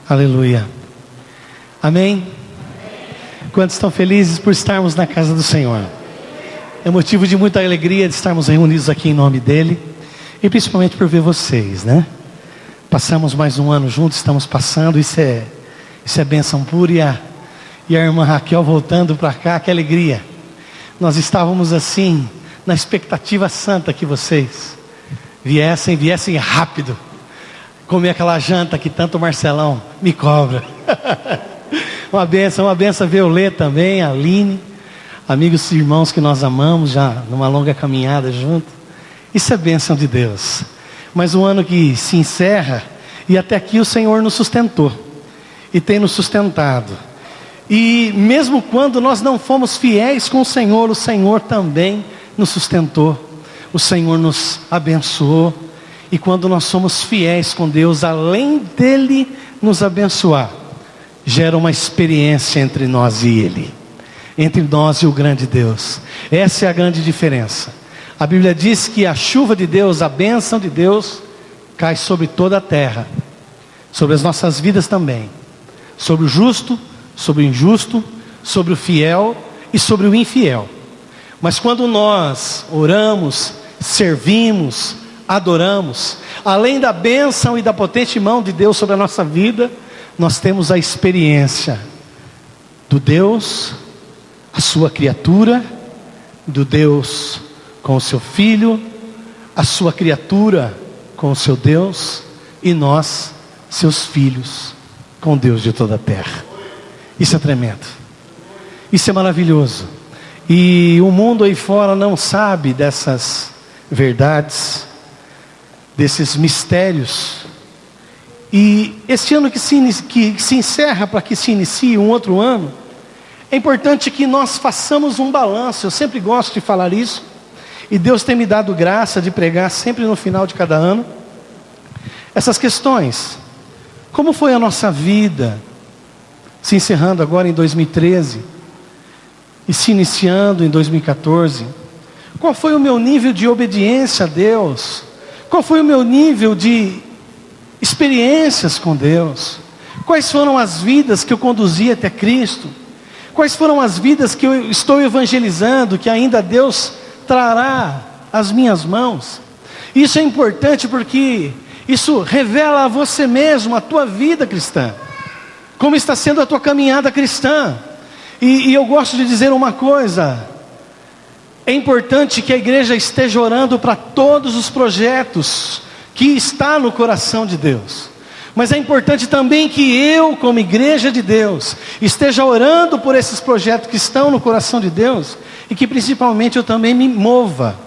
Aleluia. Amém? Quantos estão felizes por estarmos na casa do Senhor? É motivo de muita alegria de estarmos reunidos aqui em nome dEle. E principalmente por ver vocês, né? Passamos mais um ano juntos, estamos passando. Isso é bênção pura. E a irmã Raquel voltando para cá, que alegria. Nós estávamos assim, na expectativa santa que vocês viessem rápido comer aquela janta que tanto o Marcelão me cobra. Uma benção ver o Lê também, a Aline, amigos e irmãos que nós amamos, já numa longa caminhada junto. Isso é bênção de Deus. Mas um ano que se encerra, e até aqui o Senhor nos sustentou, e tem nos sustentado. E mesmo quando nós não fomos fiéis com o Senhor também nos sustentou. O Senhor nos abençoou. E quando nós somos fiéis com Deus, além dEle nos abençoar, gera uma experiência entre nós e Ele, entre nós e o grande Deus. Essa é a grande diferença. A Bíblia diz que a chuva de Deus, a bênção de Deus, cai sobre toda a terra, sobre as nossas vidas também, sobre o justo, sobre o injusto, sobre o fiel e sobre o infiel. Mas quando nós oramos, servimos, adoramos, além da bênção e da potente mão de Deus sobre a nossa vida, nós temos a experiência do Deus, a sua criatura, do Deus com o seu Filho, a sua criatura com o seu Deus, e nós, seus filhos, com Deus de toda a terra. Isso é tremendo, isso é maravilhoso. E o mundo aí fora não sabe dessas verdades, desses mistérios. E este ano que se encerra, para que se inicie um outro ano, é importante que nós façamos um balanço. Eu sempre gosto de falar isso, e Deus tem me dado graça de pregar sempre no final de cada ano essas questões. Como foi a nossa vida, se encerrando agora em 2013 e se iniciando em 2014? Qual foi o meu nível de obediência a Deus? Qual foi o meu nível de experiências com Deus? Quais foram as vidas que eu conduzi até Cristo? Quais foram as vidas que eu estou evangelizando, que ainda Deus trará às minhas mãos? Isso é importante porque isso revela a você mesmo, a tua vida cristã, como está sendo a tua caminhada cristã. E eu gosto de dizer uma coisa: é importante que a igreja esteja orando para todos os projetos que está no coração de Deus. Mas é importante também que eu, como igreja de Deus, esteja orando por esses projetos que estão no coração de Deus, e que principalmente eu também me mova.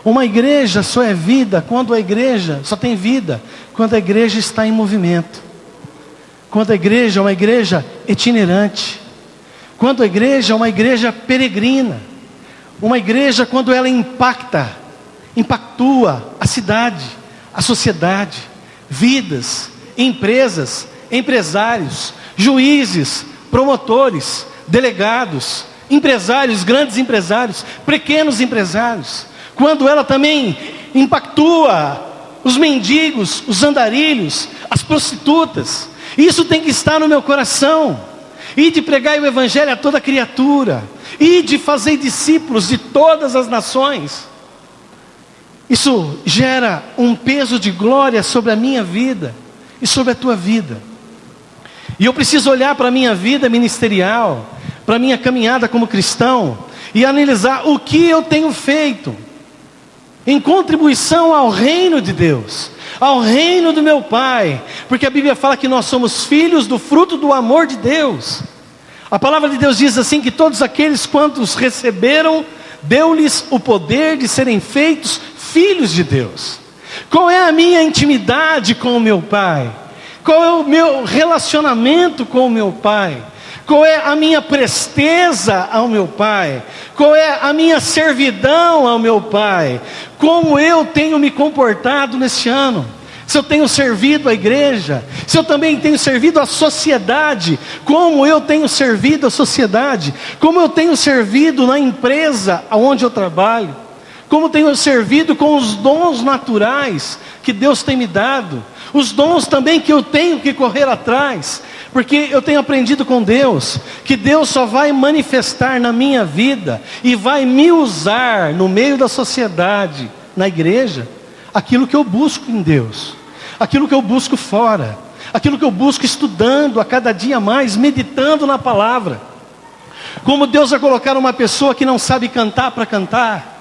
Uma igreja só é vida quando a igreja, só tem vida quando a igreja está em movimento. Quando a igreja é uma igreja itinerante. Quando a igreja é uma igreja peregrina. Uma igreja quando ela impactua a cidade, a sociedade, vidas, empresas, empresários, juízes, promotores, delegados, empresários, grandes empresários, pequenos empresários. Quando ela também impactua os mendigos, os andarilhos, as prostitutas. Isso tem que estar no meu coração. E de pregar o evangelho a toda criatura, e de fazer discípulos de todas as nações. Isso gera um peso de glória sobre a minha vida e sobre a tua vida. E eu preciso olhar para a minha vida ministerial, para a minha caminhada como cristão, e analisar o que eu tenho feito em contribuição ao reino de Deus, ao reino do meu Pai. Porque a Bíblia fala que nós somos filhos do fruto do amor de Deus. A palavra de Deus diz assim, que todos aqueles quantos receberam, deu-lhes o poder de serem feitos filhos de Deus. Qual é a minha intimidade com o meu Pai? Qual é o meu relacionamento com o meu Pai? Qual é a minha presteza ao meu Pai? Qual é a minha servidão ao meu Pai? Como eu tenho me comportado nesse ano? Se eu tenho servido a igreja, se eu também tenho servido a sociedade, como eu tenho servido a sociedade, como eu tenho servido na empresa onde eu trabalho, como tenho servido com os dons naturais que Deus tem me dado, os dons também que eu tenho que correr atrás, porque eu tenho aprendido com Deus, que Deus só vai manifestar na minha vida, e vai me usar no meio da sociedade, na igreja, aquilo que eu busco em Deus, aquilo que eu busco fora, aquilo que eu busco estudando a cada dia mais, meditando na palavra. Como Deus vai colocar uma pessoa que não sabe cantar para cantar,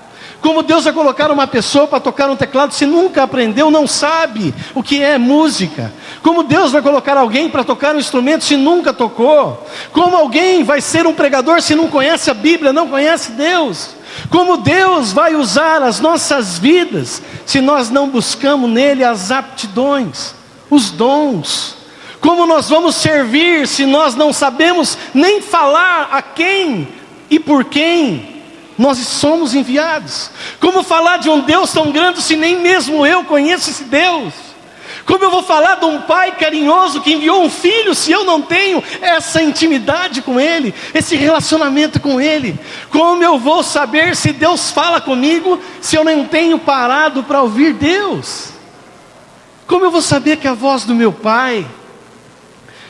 como Deus vai colocar uma pessoa para tocar um teclado se nunca aprendeu, não sabe o que é música. Como Deus vai colocar alguém para tocar um instrumento se nunca tocou. Como alguém vai ser um pregador se não conhece a Bíblia, não conhece Deus. Como Deus vai usar as nossas vidas se nós não buscamos nele as aptidões, os dons. Como nós vamos servir se nós não sabemos nem falar a quem e por quem nós somos enviados? Como falar de um Deus tão grande se nem mesmo eu conheço esse Deus? Como eu vou falar de um pai carinhoso que enviou um filho se eu não tenho essa intimidade com ele, esse relacionamento com ele? Como eu vou saber se Deus fala comigo se eu não tenho parado para ouvir Deus? Como eu vou saber que é a voz do meu pai?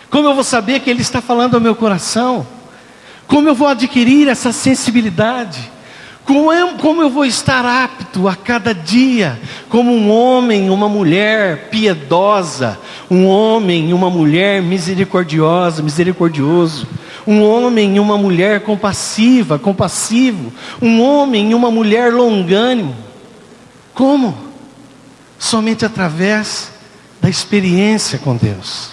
Como eu vou saber que ele está falando ao meu coração? Como eu vou adquirir essa sensibilidade? Como eu vou estar apto a cada dia, como um homem, uma mulher piedosa, um homem e uma mulher misericordiosa, misericordioso, um homem e uma mulher compassiva, compassivo, um homem e uma mulher longânimo? Como? Somente através da experiência com Deus,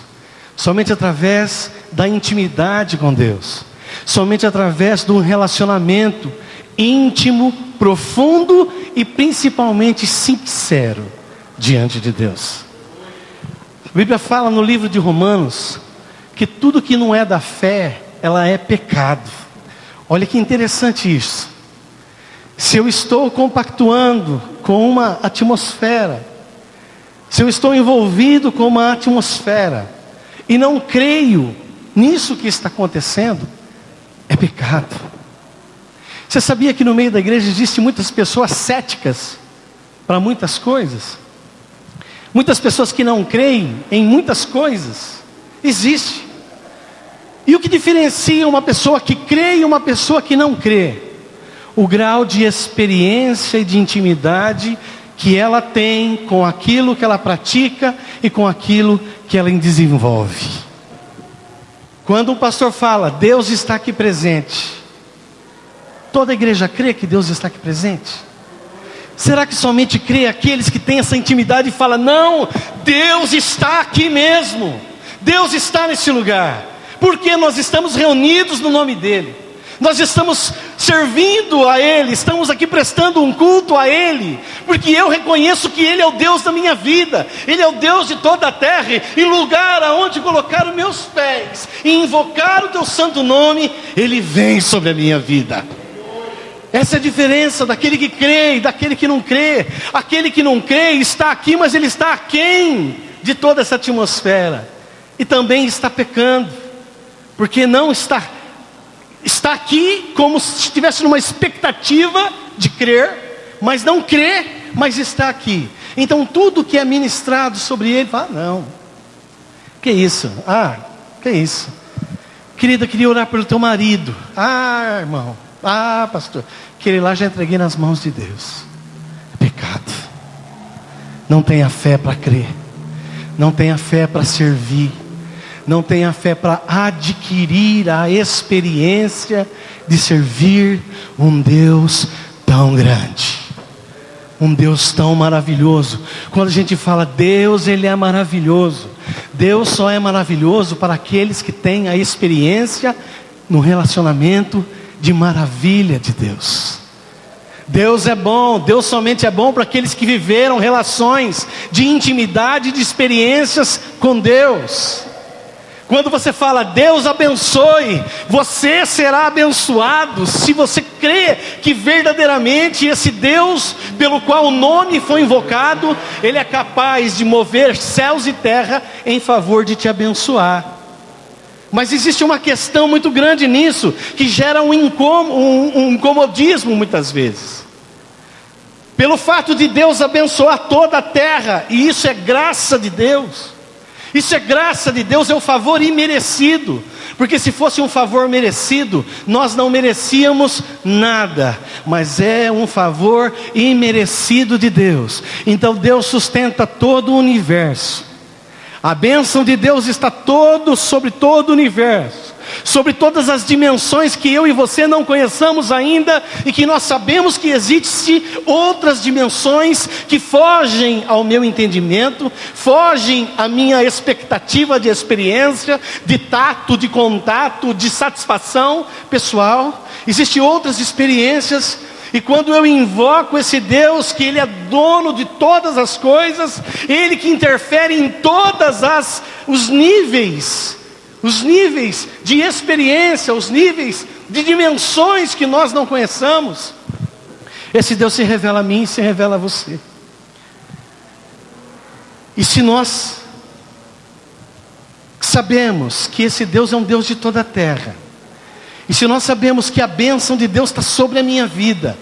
somente através da intimidade com Deus, somente através de um relacionamento íntimo, profundo e principalmente sincero diante de Deus. A Bíblia fala no livro de Romanos que tudo que não é da fé, ela é pecado. Olha que interessante isso. Se eu estou compactuando com uma atmosfera, se eu estou envolvido com uma atmosfera e não creio nisso que está acontecendo, é pecado. Você sabia que no meio da igreja existem muitas pessoas céticas para muitas coisas? Muitas pessoas que não creem em muitas coisas. Existe. E o que diferencia uma pessoa que crê e uma pessoa que não crê? O grau de experiência e de intimidade que ela tem com aquilo que ela pratica e com aquilo que ela desenvolve. Quando um pastor fala, Deus está aqui presente, toda a igreja crê que Deus está aqui presente? Será que somente crê aqueles que têm essa intimidade e falam, não, Deus está aqui mesmo, Deus está nesse lugar, porque nós estamos reunidos no nome dEle, nós estamos servindo a Ele, estamos aqui prestando um culto a Ele, porque eu reconheço que Ele é o Deus da minha vida, Ele é o Deus de toda a terra, e lugar aonde colocar os meus pés, e invocar o Teu santo nome, Ele vem sobre a minha vida. Essa é a diferença daquele que crê e daquele que não crê. Aquele que não crê está aqui, mas ele está aquém de toda essa atmosfera, e também está pecando, porque não está aqui como se estivesse numa expectativa de crer, mas não crê, mas está aqui. Então tudo que é ministrado sobre ele, fala, não, que isso? Que isso? Querida, queria orar pelo teu marido. Irmão, pastor, aquele lá já entreguei nas mãos de Deus. É pecado. Não tenha fé para crer, não tenha fé para servir, não tenha fé para adquirir a experiência de servir um Deus tão grande, um Deus tão maravilhoso. Quando a gente fala Deus, Ele é maravilhoso. Deus só é maravilhoso para aqueles que têm a experiência no relacionamento de maravilha de Deus. Deus é bom, Deus somente é bom para aqueles que viveram relações de intimidade, de experiências com Deus. Quando você fala Deus abençoe, você será abençoado se você crê que verdadeiramente esse Deus pelo qual o nome foi invocado, Ele é capaz de mover céus e terra em favor de te abençoar. Mas existe uma questão muito grande nisso, que gera um incomodismo muitas vezes. Pelo fato de Deus abençoar toda a terra, e isso é graça de Deus. Isso é graça de Deus, é um favor imerecido. Porque se fosse um favor merecido, nós não merecíamos nada. Mas é um favor imerecido de Deus. Então Deus sustenta todo o universo. A bênção de Deus está sobre todo o universo, sobre todas as dimensões que eu e você não conheçamos ainda, e que nós sabemos que existem outras dimensões que fogem ao meu entendimento, fogem à minha expectativa de experiência, de tato, de contato, de satisfação pessoal. Existem outras experiências. E quando eu invoco esse Deus, que Ele é dono de todas as coisas, Ele que interfere em todas os níveis de experiência, os níveis de dimensões que nós não conheçamos, esse Deus se revela a mim e se revela a você. E se nós sabemos que esse Deus é um Deus de toda a terra, e se nós sabemos que a bênção de Deus está sobre a minha vida,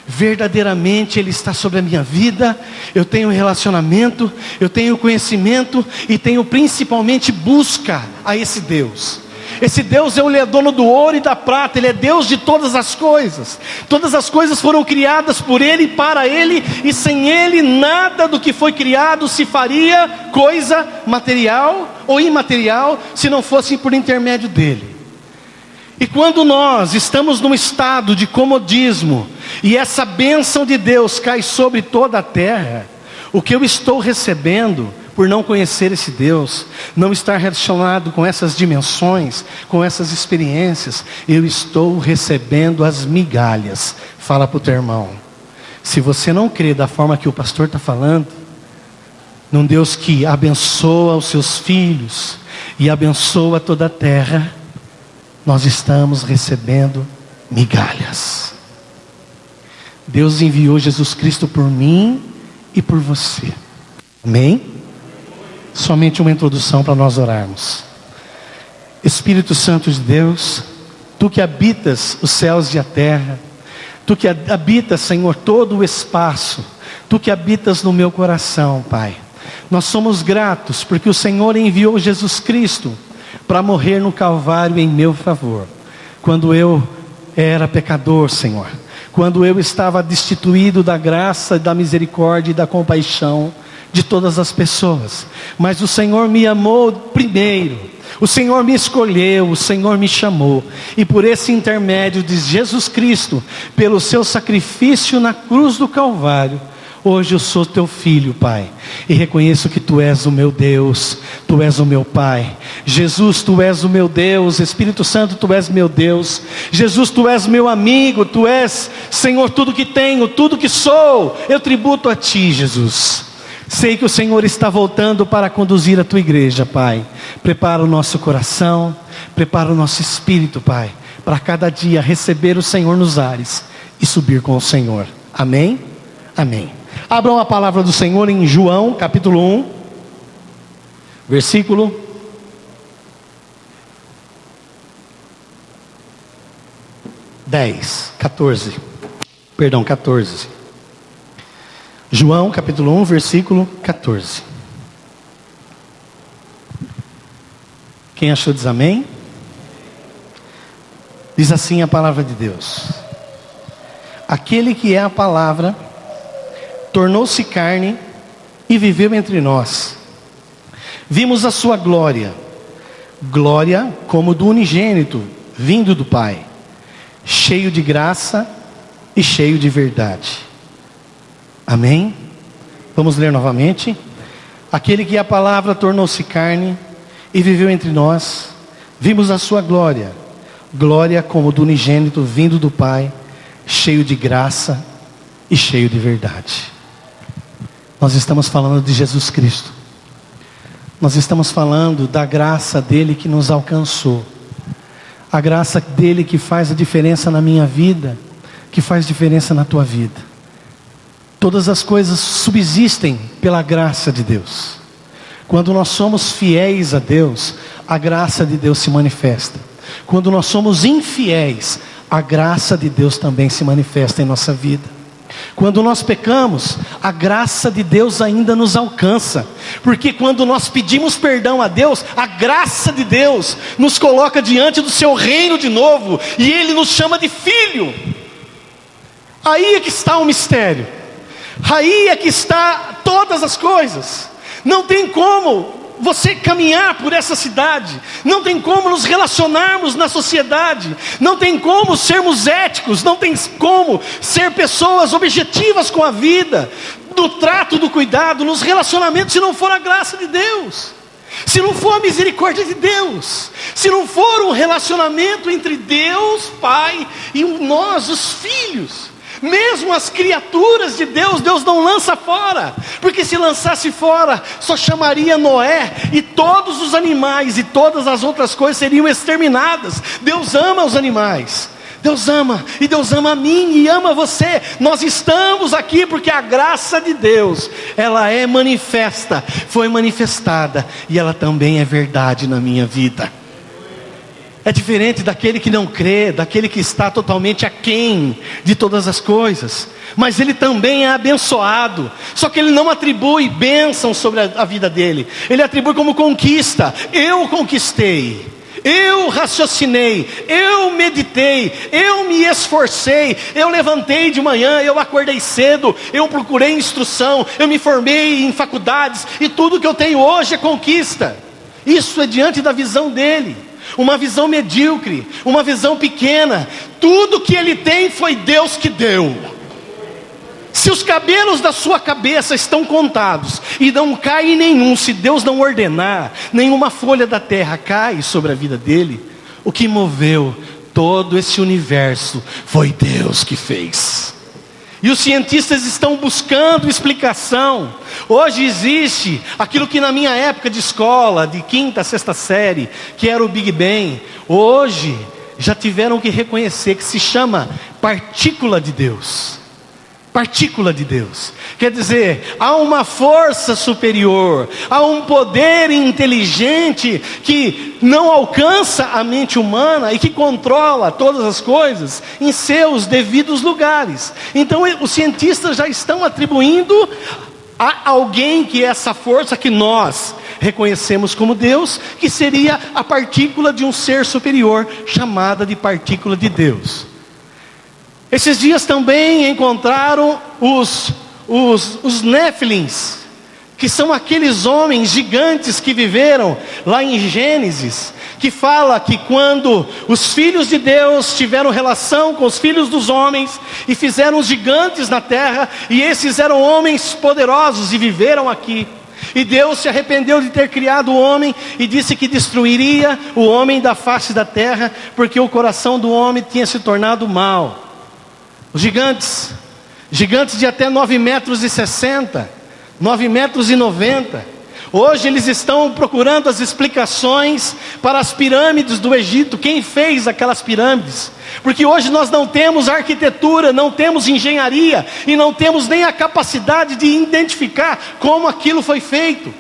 verdadeiramente Ele está sobre a minha vida, eu tenho relacionamento, eu tenho conhecimento, e tenho principalmente busca a esse Deus. Esse Deus, Ele é dono do ouro e da prata, Ele é Deus de todas as coisas. Todas as coisas foram criadas por Ele e para Ele, e sem Ele nada do que foi criado se faria coisa material ou imaterial, se não fosse por intermédio dEle. E quando nós estamos num estado de comodismo, e essa bênção de Deus cai sobre toda a terra, o que eu estou recebendo, por não conhecer esse Deus, não estar relacionado com essas dimensões, com essas experiências, eu estou recebendo as migalhas. Fala para o teu irmão, se você não crê da forma que o pastor está falando, num Deus que abençoa os seus filhos, e abençoa toda a terra, nós estamos recebendo migalhas. Deus enviou Jesus Cristo por mim e por você. Amém? Somente uma introdução para nós orarmos. Espírito Santo de Deus, Tu que habitas os céus e a terra, Tu que habitas, Senhor, todo o espaço, Tu que habitas no meu coração, Pai. Nós somos gratos porque o Senhor enviou Jesus Cristo para morrer no Calvário em meu favor. Quando eu era pecador, Senhor, quando eu estava destituído da graça, da misericórdia e da compaixão de todas as pessoas, mas o Senhor me amou primeiro, o Senhor me escolheu, o Senhor me chamou, e por esse intermédio de Jesus Cristo, pelo seu sacrifício na cruz do Calvário, hoje eu sou teu filho, Pai, e reconheço que Tu és o meu Deus, Tu és o meu Pai. Jesus, Tu és o meu Deus. Espírito Santo, Tu és meu Deus. Jesus, Tu és meu amigo, Tu és, Senhor, tudo que tenho, tudo que sou, eu tributo a Ti, Jesus. Sei que o Senhor está voltando para conduzir a Tua igreja, Pai. Prepara o nosso coração, prepara o nosso espírito, Pai, para cada dia receber o Senhor nos ares e subir com o Senhor. Amém? Amém. Abram a palavra do Senhor em João, capítulo 1, versículo 14. João, capítulo 1, versículo 14. Quem achou diz amém? Diz assim a palavra de Deus: aquele que é a palavra tornou-se carne e viveu entre nós. Vimos a sua glória, glória como do unigênito, vindo do Pai, cheio de graça e cheio de verdade. Amém? Vamos ler novamente. Aquele que é a palavra tornou-se carne e viveu entre nós. Vimos a sua glória, glória como do unigênito, vindo do Pai, cheio de graça e cheio de verdade. Nós estamos falando de Jesus Cristo. Nós estamos falando da graça dele que nos alcançou. A graça dele que faz a diferença na minha vida, que faz diferença na tua vida. Todas as coisas subsistem pela graça de Deus. Quando nós somos fiéis a Deus, a graça de Deus se manifesta. Quando nós somos infiéis, a graça de Deus também se manifesta em nossa vida. Quando nós pecamos, a graça de Deus ainda nos alcança, porque quando nós pedimos perdão a Deus, a graça de Deus nos coloca diante do seu reino de novo, e Ele nos chama de filho. Aí é que está o mistério, aí é que está todas as coisas. Não tem como você caminhar por essa cidade, não tem como nos relacionarmos na sociedade, não tem como sermos éticos, não tem como ser pessoas objetivas com a vida, no trato, do cuidado, nos relacionamentos, se não for a graça de Deus, se não for a misericórdia de Deus, se não for um relacionamento entre Deus, Pai, e nós, os filhos. Mesmo as criaturas de Deus, Deus não lança fora, porque se lançasse fora, só chamaria Noé, e todos os animais e todas as outras coisas seriam exterminadas. Deus ama os animais, Deus ama, e Deus ama a mim e ama você. Nós estamos aqui porque a graça de Deus, ela é manifesta, foi manifestada, e ela também é verdade na minha vida. É diferente daquele que não crê, daquele que está totalmente aquém de todas as coisas, mas ele também é abençoado, só que ele não atribui bênção sobre a vida dele, ele atribui como conquista. Eu conquistei, eu raciocinei, eu meditei, eu me esforcei, eu levantei de manhã, eu acordei cedo, eu procurei instrução, eu me formei em faculdades, e tudo que eu tenho hoje é conquista. Isso é diante da visão dele, uma visão medíocre, uma visão pequena. Tudo que ele tem foi Deus que deu. Se os cabelos da sua cabeça estão contados, e não cai nenhum, se Deus não ordenar, nenhuma folha da terra cai sobre a vida dele. O que moveu todo esse universo foi Deus que fez. E os cientistas estão buscando explicação. Hoje existe aquilo que na minha época de escola, de 5ª, 6ª série, que era o Big Bang, hoje já tiveram que reconhecer que se chama partícula de Deus. Partícula de Deus, quer dizer, há uma força superior, há um poder inteligente que não alcança a mente humana e que controla todas as coisas em seus devidos lugares. Então os cientistas já estão atribuindo a alguém que é essa força que nós reconhecemos como Deus, que seria a partícula de um ser superior, chamada de partícula de Deus. Esses dias também encontraram os Néfilins, que são aqueles homens gigantes que viveram lá em Gênesis, que fala que quando os filhos de Deus tiveram relação com os filhos dos homens, e fizeram os gigantes na terra, e esses eram homens poderosos e viveram aqui. E Deus se arrependeu de ter criado o homem, e disse que destruiria o homem da face da terra, porque o coração do homem tinha se tornado mau. Os gigantes de até 9,60 metros, 9,90 metros. Hoje eles estão procurando as explicações para as pirâmides do Egito. Quem fez aquelas pirâmides? Porque hoje nós não temos arquitetura, não temos engenharia, e não temos nem a capacidade de identificar como aquilo foi feito.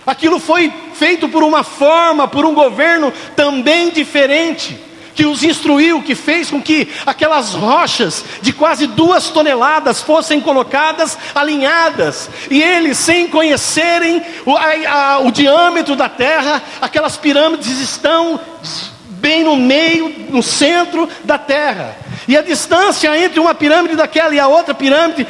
Aquilo foi feito por uma forma, por um governo também diferente, que os instruiu, que fez com que aquelas rochas de quase 2 toneladas fossem colocadas alinhadas, e eles, sem conhecerem o diâmetro da terra, aquelas pirâmides estão bem no meio, no centro da terra, e a distância entre uma pirâmide daquela e a outra pirâmide,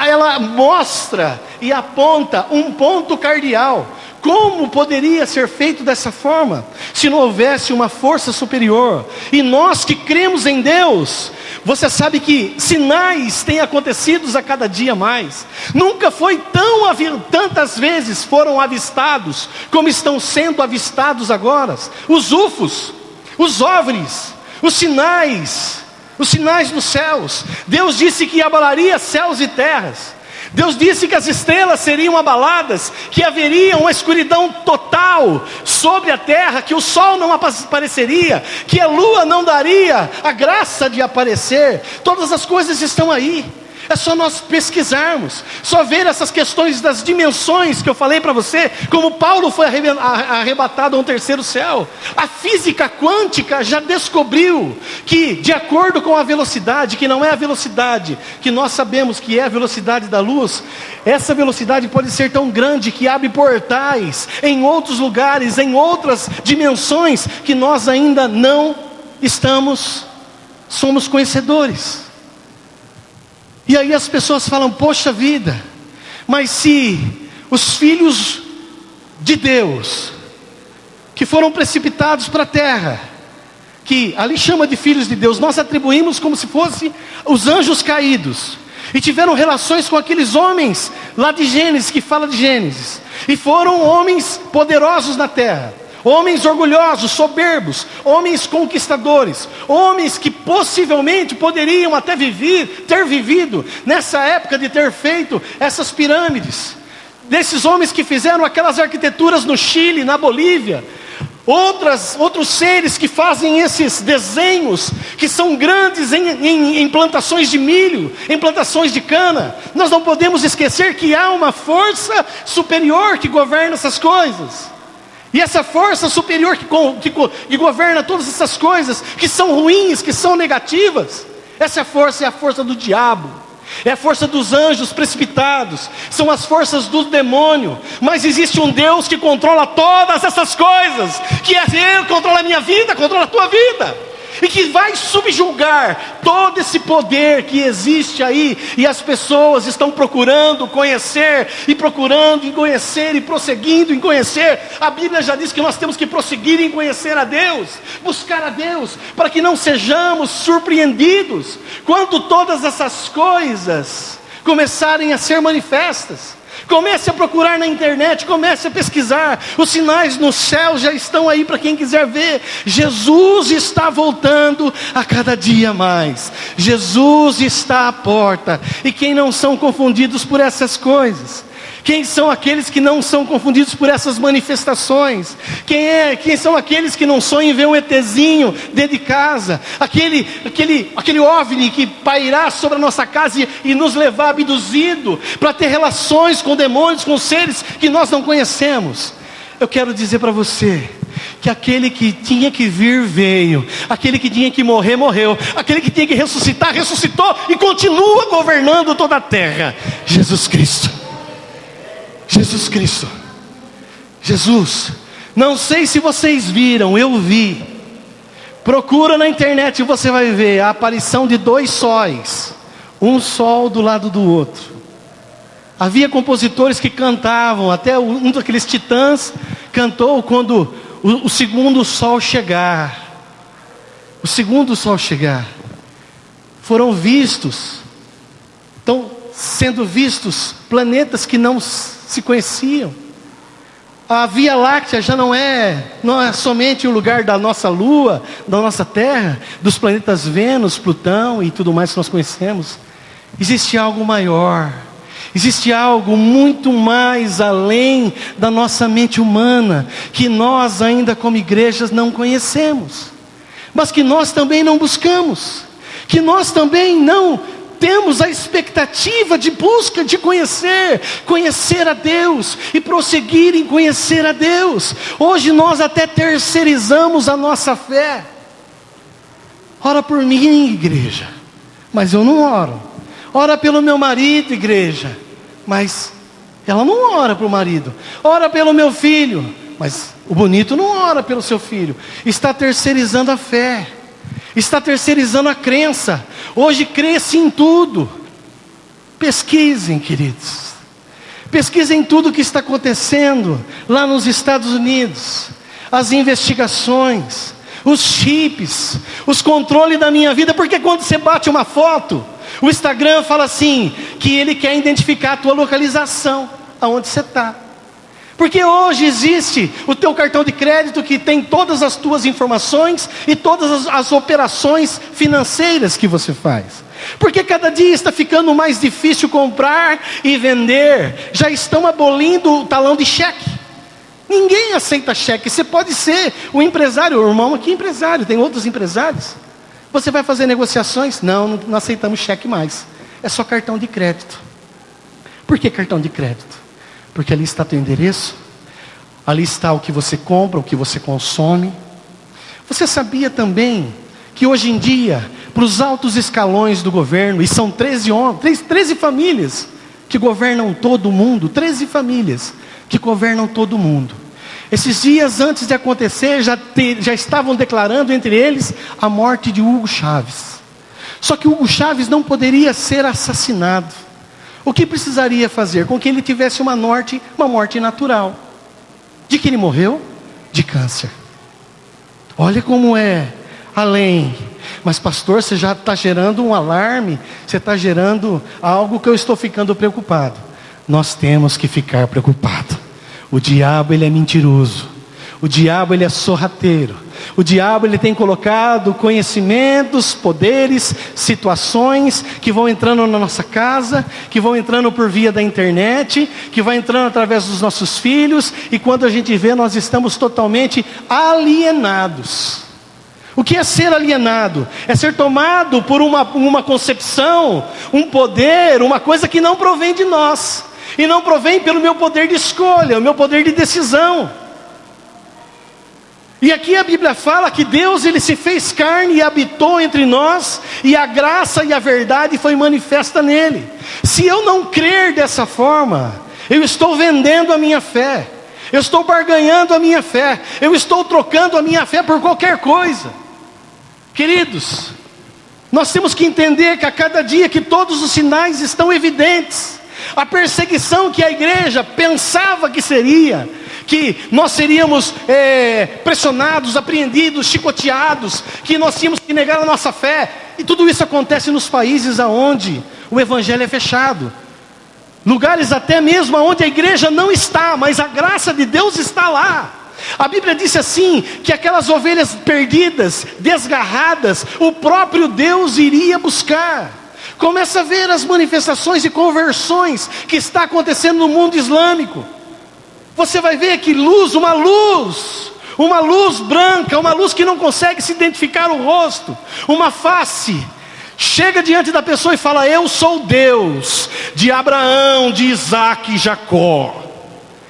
ela mostra e aponta um ponto cardeal. Como poderia ser feito dessa forma, se não houvesse uma força superior? E nós que cremos em Deus, você sabe que sinais têm acontecido a cada dia mais. Nunca foi tantas vezes foram avistados, como estão sendo avistados agora. Os UFOs, os OVNIs, os sinais dos céus. Deus disse que abalaria céus e terras. Deus disse que as estrelas seriam abaladas, que haveria uma escuridão total sobre a terra, que o sol não apareceria, que a lua não daria a graça de aparecer. Todas as coisas estão aí. É só nós pesquisarmos, só ver essas questões das dimensões que eu falei para você, como Paulo foi arrebatado a um terceiro céu. A física quântica já descobriu que, de acordo com a velocidade, que não é a velocidade que nós sabemos que é a velocidade da luz, essa velocidade pode ser tão grande que abre portais em outros lugares, em outras dimensões, que nós ainda não somos conhecedores. E aí as pessoas falam, poxa vida, mas se os filhos de Deus, que foram precipitados para a terra, que ali chama de filhos de Deus, nós atribuímos como se fossem os anjos caídos, e tiveram relações com aqueles homens lá de Gênesis, que fala de Gênesis, e foram homens poderosos na terra, homens orgulhosos, soberbos, homens conquistadores, homens que possivelmente poderiam até ter vivido nessa época de ter feito essas pirâmides, desses homens que fizeram aquelas arquiteturas no Chile, na Bolívia, outros seres que fazem esses desenhos, que são grandes em plantações de milho, em plantações de cana. Nós não podemos esquecer que há uma força superior que governa essas coisas. E essa força superior que governa todas essas coisas, que são ruins, que são negativas, essa força é a força do diabo, é a força dos anjos precipitados, são as forças do demônio. Mas existe um Deus que controla todas essas coisas, que é Ele, controla a minha vida, controla a tua vida, e que vai subjugar todo esse poder que existe aí, e as pessoas estão procurando conhecer, e procurando em conhecer, e prosseguindo em conhecer. A Bíblia já diz que nós temos que prosseguir em conhecer a Deus, buscar a Deus, para que não sejamos surpreendidos, quando todas essas coisas começarem a ser manifestas. Comece a procurar na internet, comece a pesquisar. Os sinais no céu já estão aí para quem quiser ver. Jesus está voltando a cada dia mais. Jesus está à porta. E quem não são confundidos por essas coisas? Quem são aqueles que não são confundidos por essas manifestações? Quem são aqueles que não sonham em ver um ETzinho dentro de casa? Aquele OVNI que pairá sobre a nossa casa e nos levar abduzido para ter relações com demônios, com seres que nós não conhecemos. Eu quero dizer para você que aquele que tinha que vir, veio. Aquele que tinha que morrer, morreu. Aquele que tinha que ressuscitar, ressuscitou e continua governando toda a terra. Jesus Cristo. Jesus Cristo. Jesus. Não sei se vocês viram, eu vi. Procura na internet e você vai ver a aparição de 2 sóis, um sol do lado do outro. Havia compositores que cantavam, até um daqueles titãs cantou quando o segundo sol chegar. O segundo sol chegar. Foram vistos, estão sendo vistos planetas que não se conheciam. A Via Láctea já não é somente o lugar da nossa Lua, da nossa Terra, dos planetas Vênus, Plutão e tudo mais que nós conhecemos. Existe algo maior, existe algo muito mais além da nossa mente humana, que nós ainda como igrejas não conhecemos, mas que nós também não buscamos, que nós também não temos a expectativa de busca de conhecer a Deus e prosseguir em conhecer a Deus. Hoje nós até terceirizamos a nossa fé. Ora por mim, igreja, mas eu não oro. Ora pelo meu marido, igreja, mas ela não ora para o marido. Ora pelo meu filho, mas o bonito não ora pelo seu filho. Está terceirizando a fé, está terceirizando a crença. Hoje crê-se em tudo. Pesquisem, queridos. Pesquisem tudo o que está acontecendo lá nos Estados Unidos. As investigações, os chips, os controles da minha vida. Porque quando você bate uma foto, o Instagram fala assim, que ele quer identificar a tua localização, aonde você está. Porque hoje existe o teu cartão de crédito que tem todas as tuas informações e todas as operações financeiras que você faz. Porque cada dia está ficando mais difícil comprar e vender. Já estão abolindo o talão de cheque. Ninguém aceita cheque. Você pode ser um empresário, o irmão aqui é empresário, tem outros empresários. Você vai fazer negociações? Não aceitamos cheque mais. é só cartão de crédito. Por que cartão de crédito? Porque ali está teu endereço, ali está o que você compra, o que você consome. Você sabia também que hoje em dia, para os altos escalões do governo, e são 13 famílias que governam todo o mundo, 13 famílias que governam todo o mundo. Esses dias antes de acontecer, já estavam declarando entre eles a morte de Hugo Chávez. Só que Hugo Chávez não poderia ser assassinado. O que precisaria fazer? Com que ele tivesse uma morte natural. De que ele morreu? De câncer. Olha como é além. Mas pastor, você já está gerando um alarme, você está gerando algo que eu estou ficando preocupado. Nós temos que ficar preocupados. O diabo, ele é mentiroso. O diabo, ele é sorrateiro. O diabo, ele tem colocado conhecimentos, poderes, situações que vão entrando na nossa casa, que vão entrando por via da internet, que vai entrando através dos nossos filhos, e quando a gente vê, nós estamos totalmente alienados. O que é ser alienado? É ser tomado por uma concepção, um poder, uma coisa que não provém de nós. E não provém pelo meu poder de escolha, o meu poder de decisão. E aqui a Bíblia fala que Deus, ele se fez carne e habitou entre nós, e a graça e a verdade foi manifesta nele. Se eu não crer dessa forma, eu estou vendendo a minha fé, eu estou barganhando a minha fé, eu estou trocando a minha fé por qualquer coisa. Queridos, nós temos que entender que a cada dia que todos os sinais estão evidentes, a perseguição que a igreja pensava que seria, que nós seríamos pressionados, apreendidos, chicoteados, que nós tínhamos que negar a nossa fé, e tudo isso acontece nos países onde o evangelho é fechado, lugares até mesmo onde a igreja não está, mas a graça de Deus está lá. A Bíblia disse assim, que aquelas ovelhas perdidas, desgarradas, o próprio Deus iria buscar. Começa a ver as manifestações e conversões que está acontecendo no mundo islâmico. Você vai ver que uma luz branca, uma luz que não consegue se identificar o rosto, uma face, chega diante da pessoa e fala: eu sou Deus de Abraão, de Isaac e Jacó.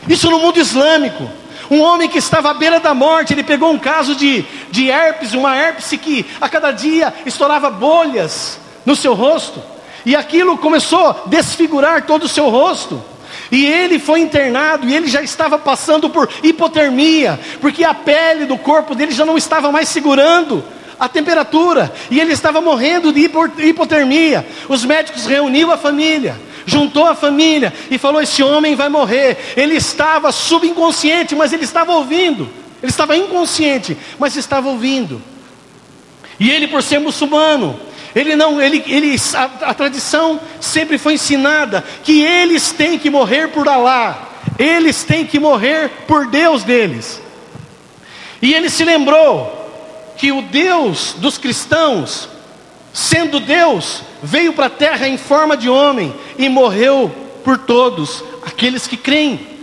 Isso no mundo islâmico. Um homem que estava à beira da morte, ele pegou um caso de herpes, uma herpes que a cada dia estourava bolhas no seu rosto, e aquilo começou a desfigurar todo o seu rosto, e ele foi internado, e ele já estava passando por hipotermia, porque a pele do corpo dele já não estava mais segurando a temperatura, e ele estava morrendo de hipotermia. Os médicos reuniram a família, juntou a família, e falou: esse homem vai morrer. Ele estava subconsciente, mas ele estava ouvindo. Ele estava inconsciente, mas estava ouvindo. E ele, por ser muçulmano, a tradição sempre foi ensinada que eles têm que morrer por Alá, eles têm que morrer por Deus deles. E ele se lembrou que o Deus dos cristãos, sendo Deus, veio para a terra em forma de homem e morreu por todos aqueles que creem.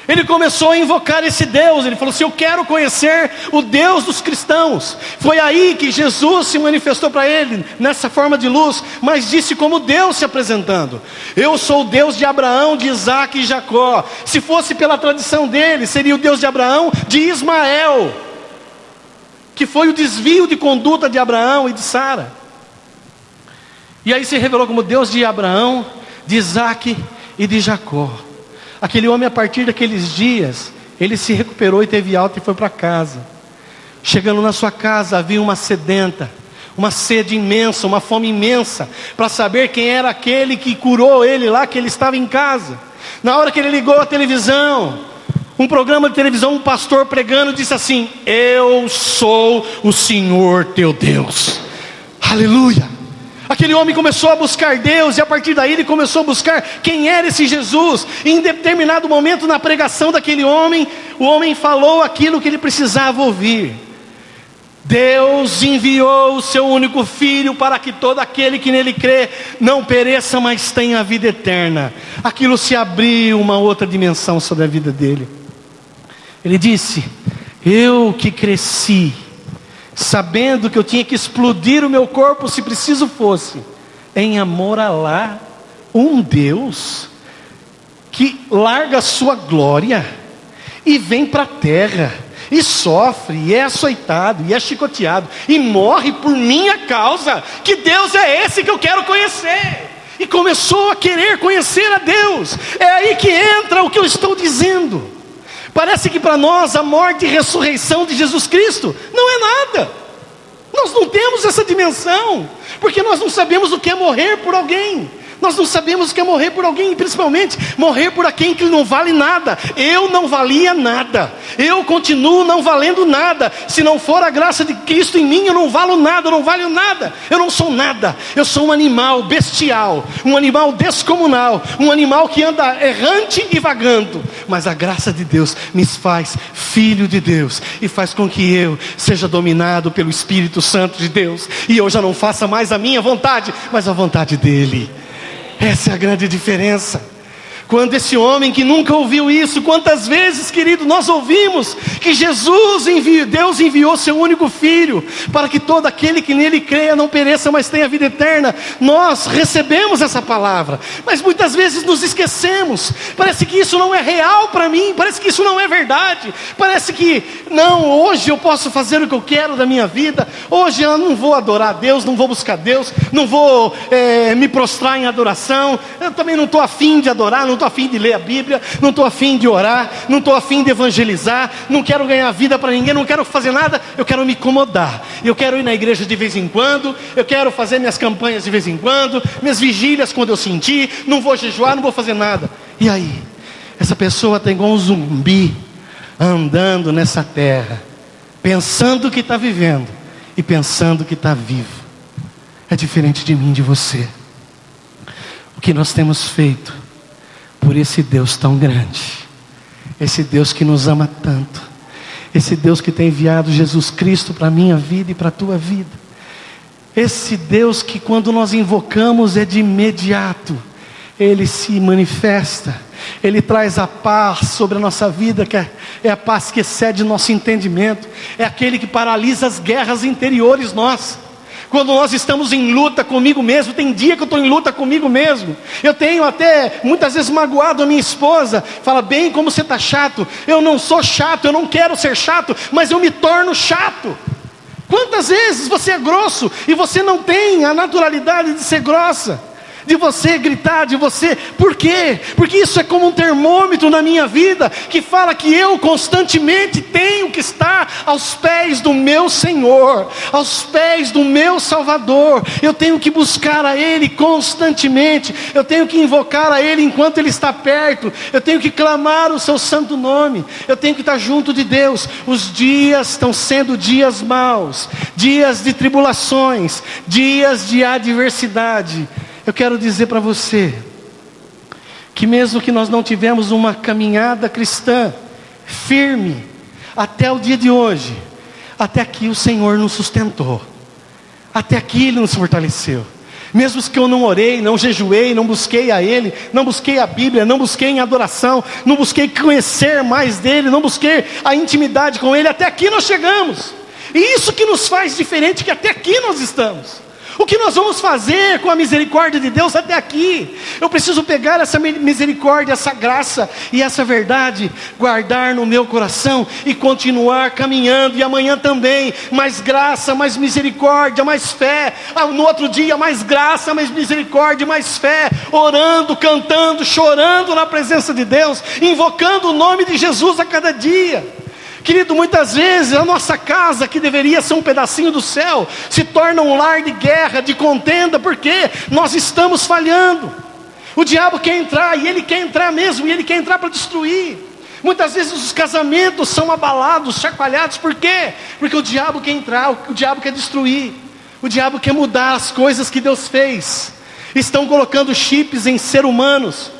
Ele começou a invocar esse Deus, ele falou assim: eu quero conhecer o Deus dos cristãos. Foi aí que Jesus se manifestou para ele, nessa forma de luz, mas disse como Deus se apresentando: eu sou o Deus de Abraão, de Isaac e Jacó. Se fosse pela tradição dele, seria o Deus de Abraão, de Ismael, que foi o desvio de conduta de Abraão e de Sara. E aí se revelou como Deus de Abraão, de Isaac e de Jacó. Aquele homem, a partir daqueles dias, ele se recuperou e teve alta e foi para casa. Chegando na sua casa, havia uma sedenta, uma sede imensa, uma fome imensa, para saber quem era aquele que curou ele lá, que ele estava em casa. Na hora que ele ligou a televisão, um programa de televisão, um pastor pregando, disse assim: eu sou o Senhor teu Deus. Aleluia! Aquele homem começou a buscar Deus, e a partir daí ele começou a buscar quem era esse Jesus. E em determinado momento na pregação daquele homem, o homem falou aquilo que ele precisava ouvir: Deus enviou o seu único filho para que todo aquele que nele crê não pereça, mas tenha a vida eterna. Aquilo se abriu uma outra dimensão sobre a vida dele. Ele disse: eu que cresci sabendo que eu tinha que explodir o meu corpo se preciso fosse, em amor a lá um Deus que larga a sua glória e vem para a terra, e sofre, e é açoitado, e é chicoteado, e morre por minha causa. Que Deus é esse que eu quero conhecer? E começou a querer conhecer a Deus. É aí que entra o que eu estou dizendo. Parece que para nós a morte e ressurreição de Jesus Cristo não é nada. Nós não temos essa dimensão, porque nós não sabemos o que é morrer por alguém. Nós não sabemos o que é morrer por alguém, principalmente morrer por alguém que não vale nada. Eu não valia nada, eu continuo não valendo nada. Se não for a graça de Cristo em mim, eu não valo nada, eu não valho nada. Eu não sou nada, eu sou um animal bestial, um animal descomunal, um animal que anda errante e vagando. Mas a graça de Deus me faz filho de Deus, e faz com que eu seja dominado pelo Espírito Santo de Deus, e eu já não faça mais a minha vontade, mas a vontade dEle. Essa é a grande diferença. Quando esse homem que nunca ouviu isso, quantas vezes, querido, nós ouvimos que Deus enviou seu único Filho, para que todo aquele que nele creia não pereça, mas tenha vida eterna. Nós recebemos essa palavra, mas muitas vezes nos esquecemos. Parece que isso não é real para mim, parece que isso não é verdade. Parece que, não, hoje eu posso fazer o que eu quero da minha vida. Hoje eu não vou adorar a Deus, não vou buscar Deus, não vou me prostrar em adoração. Eu também não estou afim de adorar, não estou afim de ler a Bíblia, não estou afim de orar, não estou afim de evangelizar, não quero ganhar vida para ninguém, não quero fazer nada. Eu quero me incomodar, eu quero ir na igreja de vez em quando, eu quero fazer minhas campanhas de vez em quando, minhas vigílias quando eu sentir, não vou jejuar, não vou fazer nada. E aí, essa pessoa está igual um zumbi, andando nessa terra, pensando que está vivendo, e pensando que está vivo. É diferente de mim, de você. O que nós temos feito por esse Deus tão grande, esse Deus que nos ama tanto, esse Deus que tem enviado Jesus Cristo para a minha vida e para a tua vida, esse Deus que quando nós invocamos é de imediato, Ele se manifesta, Ele traz a paz sobre a nossa vida, que é a paz que excede nosso entendimento, é aquele que paralisa as guerras interiores nossas. Quando nós estamos em luta comigo mesmo, tem dia que eu estou em luta comigo mesmo, eu tenho até muitas vezes magoado a minha esposa, fala, bem, como você está chato. Eu não sou chato, eu não quero ser chato, mas eu me torno chato. Quantas vezes você é grosso e você não tem a naturalidade de ser grossa, de você gritar, de você, por quê? Porque isso é como um termômetro na minha vida, que fala que eu constantemente tenho que estar aos pés do meu Senhor, aos pés do meu Salvador. Eu tenho que buscar a Ele constantemente, eu tenho que invocar a Ele enquanto Ele está perto, eu tenho que clamar o seu santo nome, eu tenho que estar junto de Deus. Os dias estão sendo dias maus, dias de tribulações, dias de adversidade. Eu quero dizer para você, que mesmo que nós não tivemos uma caminhada cristã firme, até o dia de hoje, até aqui o Senhor nos sustentou, até aqui Ele nos fortaleceu. Mesmo que eu não orei, não jejuei, não busquei a Ele, não busquei a Bíblia, não busquei em adoração, não busquei conhecer mais dEle, não busquei a intimidade com Ele, até aqui nós chegamos. E isso que nos faz diferente, que até aqui nós estamos. O que nós vamos fazer com a misericórdia de Deus até aqui? Eu preciso pegar essa misericórdia, essa graça e essa verdade, guardar no meu coração e continuar caminhando. E amanhã também, mais graça, mais misericórdia, mais fé. No outro dia, mais graça, mais misericórdia, mais fé. Orando, cantando, chorando na presença de Deus, invocando o nome de Jesus a cada dia. Querido, muitas vezes a nossa casa, que deveria ser um pedacinho do céu, se torna um lar de guerra, de contenda, porque nós estamos falhando. O diabo quer entrar, e ele quer entrar mesmo, e ele quer entrar para destruir. Muitas vezes os casamentos são abalados, chacoalhados, por quê? Porque o diabo quer entrar, o diabo quer destruir, o diabo quer mudar as coisas que Deus fez. Estão colocando chips em seres humanos,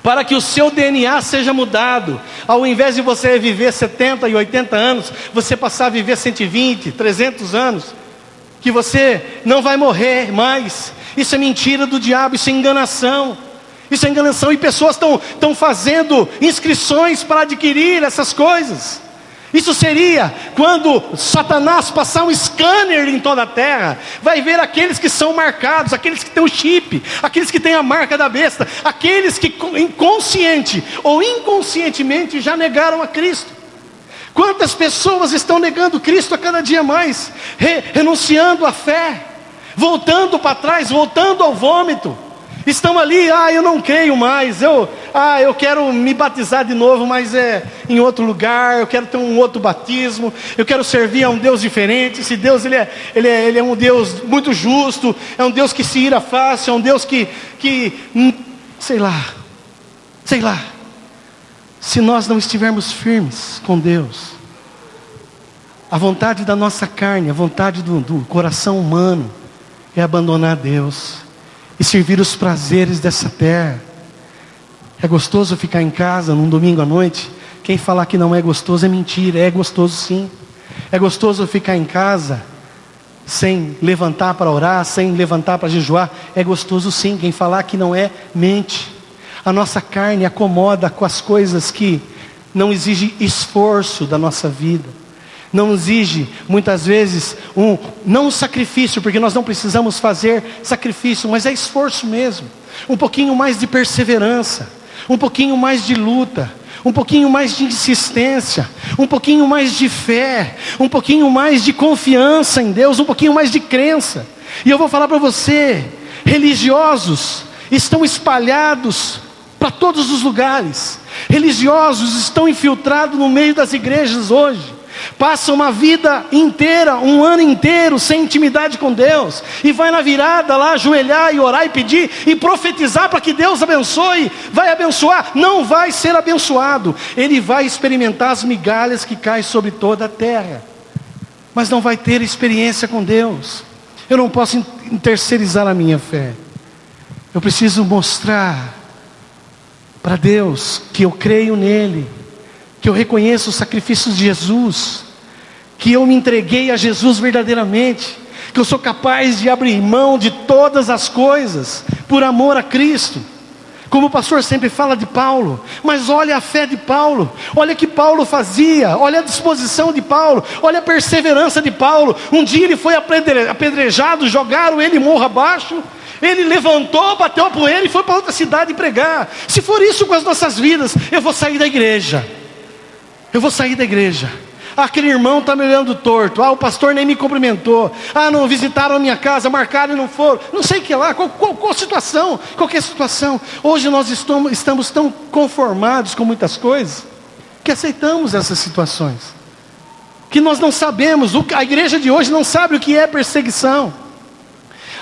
para que o seu DNA seja mudado. Ao invés de você viver 70 e 80 anos, você passar a viver 120, 300 anos, que você não vai morrer mais. Isso é mentira do diabo, isso é enganação. Isso é enganação, e pessoas estão fazendo inscrições para adquirir essas coisas. Isso seria quando Satanás passar um scanner em toda a terra, vai ver aqueles que são marcados, aqueles que têm o chip, aqueles que têm a marca da besta, aqueles que consciente ou inconscientemente já negaram a Cristo. Quantas pessoas estão negando Cristo a cada dia mais, renunciando à fé, voltando para trás, voltando ao vômito. Estão ali, eu não creio mais, eu quero me batizar de novo, mas é em outro lugar, eu quero ter um outro batismo, eu quero servir a um Deus diferente. Esse Deus, ele é um Deus muito justo, é um Deus que se ira fácil, é um Deus que sei lá, se nós não estivermos firmes com Deus, a vontade da nossa carne, a vontade do coração humano, é abandonar Deus e servir os prazeres dessa terra. É gostoso ficar em casa num domingo à noite? Quem falar que não é gostoso é mentira. É gostoso sim. É gostoso ficar em casa sem levantar para orar, sem levantar para jejuar. É gostoso sim. Quem falar que não é, mente. A nossa carne acomoda com as coisas que não exigem esforço da nossa vida. Não exige, muitas vezes, não um sacrifício, porque nós não precisamos fazer sacrifício, mas é esforço mesmo. Um pouquinho mais de perseverança, um pouquinho mais de luta, um pouquinho mais de insistência, um pouquinho mais de fé, um pouquinho mais de confiança em Deus, um pouquinho mais de crença. E eu vou falar para você, religiosos estão espalhados para todos os lugares. Religiosos estão infiltrados no meio das igrejas hoje. Passa uma vida inteira, um ano inteiro sem intimidade com Deus, e vai na virada lá ajoelhar e orar e pedir e profetizar para que Deus abençoe. Vai abençoar? Não vai ser abençoado. Ele vai experimentar as migalhas que caem sobre toda a terra, mas não vai ter experiência com Deus. Eu não posso terceirizar a minha fé. Eu preciso mostrar para Deus que eu creio nele, que eu reconheço os sacrifícios de Jesus, que eu me entreguei a Jesus verdadeiramente, que eu sou capaz de abrir mão de todas as coisas por amor a Cristo. Como o pastor sempre fala de Paulo, mas olha a fé de Paulo, olha o que Paulo fazia, olha a disposição de Paulo, olha a perseverança de Paulo. Um dia ele foi apedrejado, jogaram ele morro abaixo, ele levantou, bateu a poeira e foi para outra cidade pregar. Se for isso com as nossas vidas, eu vou sair da igreja. Eu vou sair da igreja. Aquele irmão está me olhando torto. O pastor nem me cumprimentou. Não visitaram a minha casa, marcaram e não foram. Não sei o que lá, qual situação, qualquer situação. Hoje nós estamos tão conformados com muitas coisas, que aceitamos essas situações, que nós não sabemos. A igreja de hoje não sabe o que é perseguição.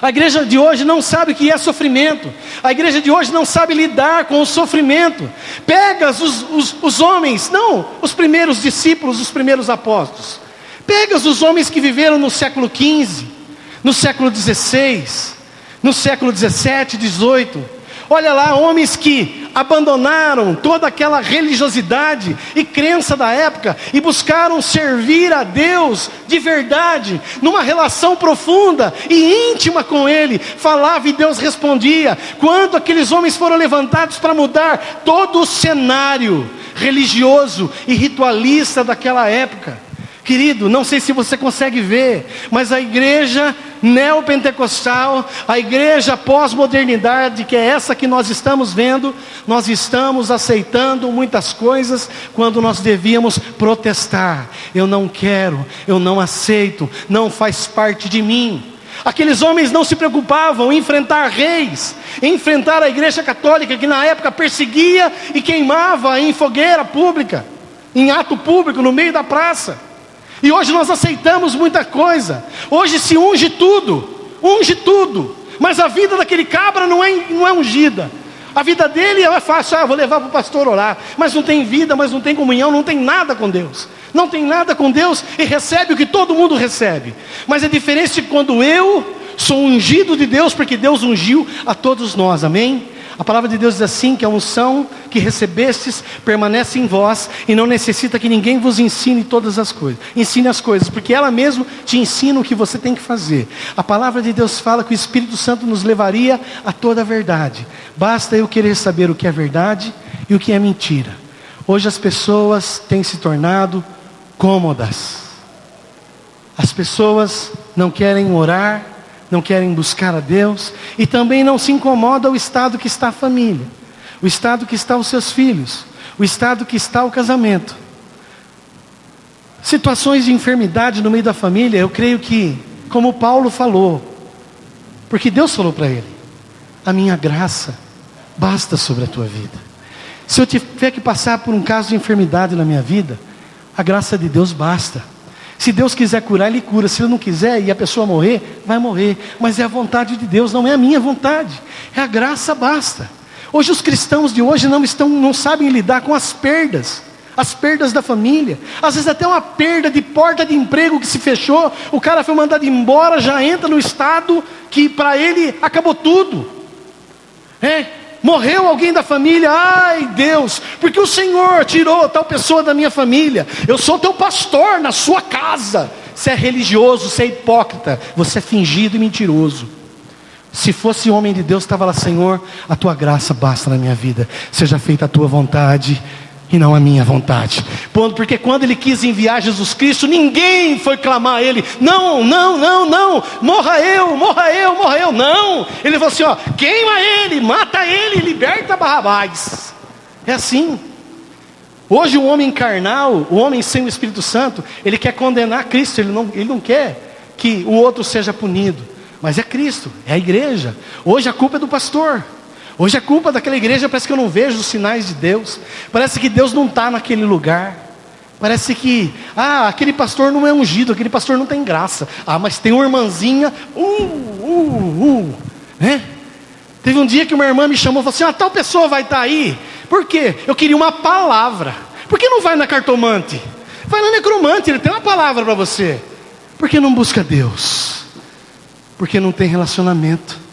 A igreja de hoje não sabe o que é sofrimento. A igreja de hoje não sabe lidar com o sofrimento. Pegas os homens, não os primeiros discípulos, os primeiros apóstolos. Pegas os homens que viveram no século XV, no século XVI, no século XVII, XVIII. Olha lá, homens que abandonaram toda aquela religiosidade e crença da época e buscaram servir a Deus de verdade, numa relação profunda e íntima com Ele. Falava e Deus respondia. Quando aqueles homens foram levantados para mudar todo o cenário religioso e ritualista daquela época. Querido, não sei se você consegue ver, mas a igreja neopentecostal, a igreja pós-modernidade, que é essa que nós estamos vendo, nós estamos aceitando muitas coisas quando nós devíamos protestar. Eu não quero, eu não aceito, não faz parte de mim. Aqueles homens não se preocupavam em enfrentar reis, em enfrentar a igreja católica, que na época perseguia e queimava em fogueira pública, em ato público, no meio da praça. E hoje nós aceitamos muita coisa. Hoje se unge tudo, mas a vida daquele cabra não é ungida. A vida dele é fácil, vou levar para o pastor orar, mas não tem vida, mas não tem comunhão, não tem nada com Deus. Não tem nada com Deus e recebe o que todo mundo recebe. Mas é diferente quando eu sou ungido de Deus, porque Deus ungiu a todos nós, amém? A palavra de Deus diz assim, que a unção que recebestes permanece em vós e não necessita que ninguém vos ensine todas as coisas. Ensine as coisas, porque ela mesmo te ensina o que você tem que fazer. A palavra de Deus fala que o Espírito Santo nos levaria a toda a verdade. Basta eu querer saber o que é verdade e o que é mentira. Hoje as pessoas têm se tornado cômodas. As pessoas não querem orar, não querem buscar a Deus, e também não se incomoda o estado que está a família, o estado que está os seus filhos, o estado que está o casamento. Situações de enfermidade no meio da família, eu creio que, como Paulo falou, porque Deus falou para ele: a minha graça basta sobre a tua vida. Se eu tiver que passar por um caso de enfermidade na minha vida, a graça de Deus basta. Se Deus quiser curar, Ele cura. Se Ele não quiser e a pessoa morrer, vai morrer. Mas é a vontade de Deus, não é a minha vontade. É a graça basta. Hoje os cristãos de hoje não sabem lidar com as perdas da família. Às vezes até uma perda de porta de emprego que se fechou, o cara foi mandado embora, já entra no estado que para ele acabou tudo. Morreu alguém da família, ai Deus, porque o Senhor tirou tal pessoa da minha família. Eu sou teu pastor na sua casa. Você é religioso, você é hipócrita, você é fingido e mentiroso. Se fosse homem de Deus, estava lá: Senhor, a tua graça basta na minha vida, seja feita a tua vontade e não a minha vontade. Porque quando Ele quis enviar Jesus Cristo, ninguém foi clamar a Ele: não, morra eu. Não, Ele falou assim: queima Ele, mata Ele, liberta Barrabás. É assim. Hoje o homem carnal, o homem sem o Espírito Santo, ele quer condenar Cristo, ele não quer que o outro seja punido, mas é Cristo, é a igreja. Hoje a culpa é do pastor. Hoje a culpa daquela igreja, parece que eu não vejo os sinais de Deus. Parece que Deus não está naquele lugar. Parece que, aquele pastor não é ungido, aquele pastor não tem graça. Mas tem uma irmãzinha, né? Teve um dia que uma irmã me chamou e falou assim: tal pessoa vai estar aí. Por quê? Eu queria uma palavra. Por que não vai na cartomante? Vai na necromante, ele tem uma palavra para você. Por que não busca Deus? Porque não tem relacionamento.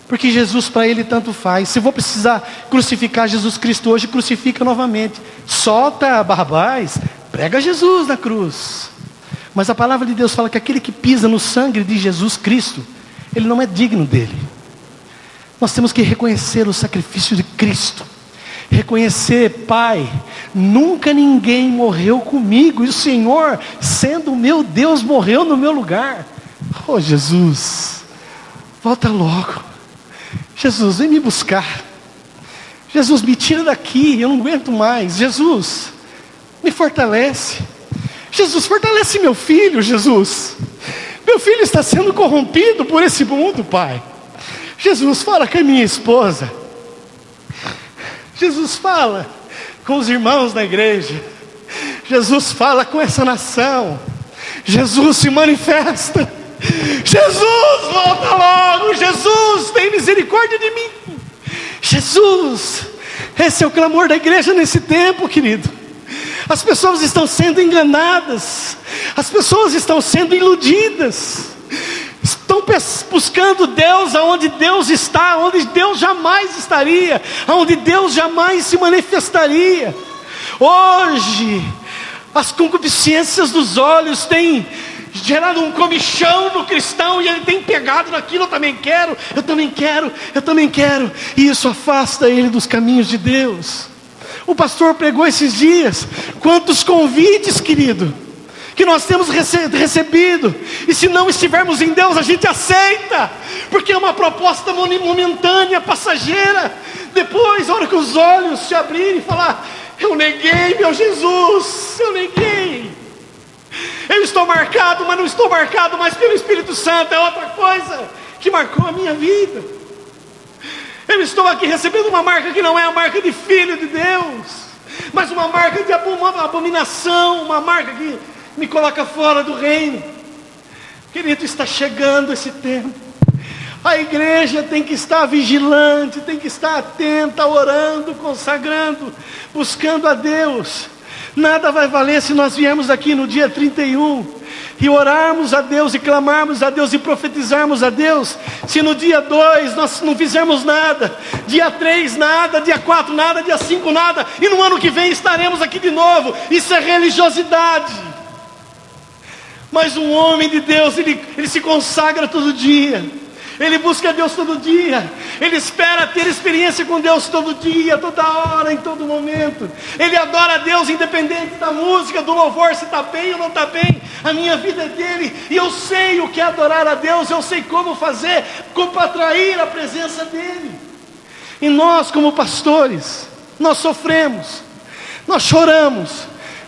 Porque Jesus para ele tanto faz. Se eu vou precisar crucificar Jesus Cristo hoje, crucifica novamente. Solta Barrabás, prega Jesus na cruz. Mas a palavra de Deus fala que aquele que pisa no sangue de Jesus Cristo, ele não é digno dele. Nós temos que reconhecer o sacrifício de Cristo. Reconhecer: Pai, nunca ninguém morreu comigo, e o Senhor, sendo o meu Deus, morreu no meu lugar. Oh Jesus, volta logo. Jesus, vem me buscar. Jesus, me tira daqui, eu não aguento mais. Jesus, me fortalece. Jesus, fortalece meu filho. Jesus, meu filho está sendo corrompido por esse mundo, Pai. Jesus, fala com a minha esposa. Jesus, fala com os irmãos da igreja. Jesus, fala com essa nação. Jesus, se manifesta. Jesus, volta logo. Jesus, tem misericórdia de mim. Jesus, esse é o clamor da igreja nesse tempo, querido. As pessoas estão sendo enganadas, as pessoas estão sendo iludidas, estão buscando Deus aonde Deus está, onde Deus jamais estaria, aonde Deus jamais se manifestaria. Hoje as concupiscências dos olhos têm gerado um comichão no cristão, e ele tem pegado naquilo: eu também quero, e isso afasta ele dos caminhos de Deus. O pastor pregou esses dias, quantos convites, querido, que nós temos recebido, e se não estivermos em Deus, a gente aceita, porque é uma proposta momentânea, passageira. Depois, a hora que os olhos se abrirem e falar: eu neguei meu Jesus, eu neguei. Eu estou marcado, mas não estou marcado mais pelo Espírito Santo. É outra coisa que marcou a minha vida. Eu estou aqui recebendo uma marca que não é a marca de filho de Deus, mas uma marca de abominação, uma marca que me coloca fora do reino. Querido, está chegando esse tempo. A igreja tem que estar vigilante, tem que estar atenta, orando, consagrando, buscando a Deus. Nada vai valer se nós viermos aqui no dia 31 e orarmos a Deus, e clamarmos a Deus, e profetizarmos a Deus, se no dia 2 nós não fizermos nada, dia 3 nada, dia 4 nada, dia 5 nada, e no ano que vem estaremos aqui de novo. Isso é religiosidade. Mas um homem de Deus, ele se consagra todo dia, Ele busca Deus todo dia. Ele espera ter experiência com Deus todo dia, toda hora, em todo momento. Ele adora a Deus independente da música, do louvor, se está bem ou não está bem. A minha vida é dele. E eu sei o que é adorar a Deus. Eu sei como fazer, como atrair a presença dele. E nós, como pastores, nós sofremos, nós choramos.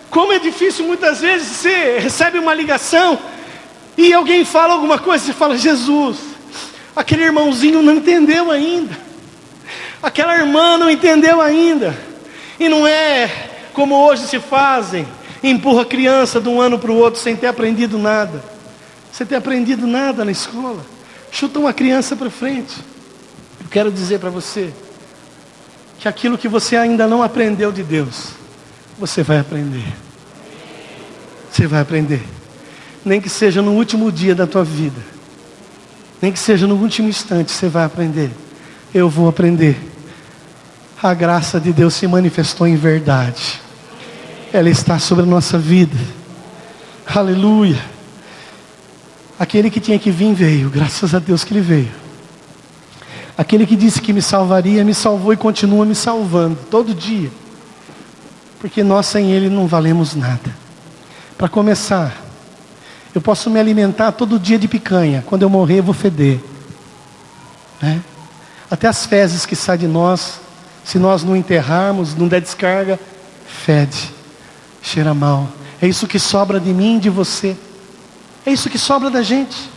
Como é difícil muitas vezes, você recebe uma ligação e alguém fala alguma coisa, você fala: Jesus, aquele irmãozinho não entendeu ainda, aquela irmã não entendeu ainda. E não é como hoje se fazem, empurra a criança de um ano para o outro sem ter aprendido nada, sem ter aprendido nada na escola, chuta uma criança para frente. Eu quero dizer para você que aquilo que você ainda não aprendeu de Deus, você vai aprender. Você vai aprender. Nem que seja no último dia da tua vida, nem que seja no último instante, você vai aprender. Eu vou aprender. A graça de Deus se manifestou em verdade. Ela está sobre a nossa vida. Aleluia. Aquele que tinha que vir veio. Graças a Deus que ele veio. Aquele que disse que me salvaria, me salvou e continua me salvando todo dia. Porque nós sem ele não valemos nada. Para começar, eu posso me alimentar todo dia de picanha. Quando eu morrer eu vou feder, né? Até as fezes que saem de nós, se nós não enterrarmos, não der descarga, fede, cheira mal. É isso que sobra de mim e de você. É isso que sobra da gente.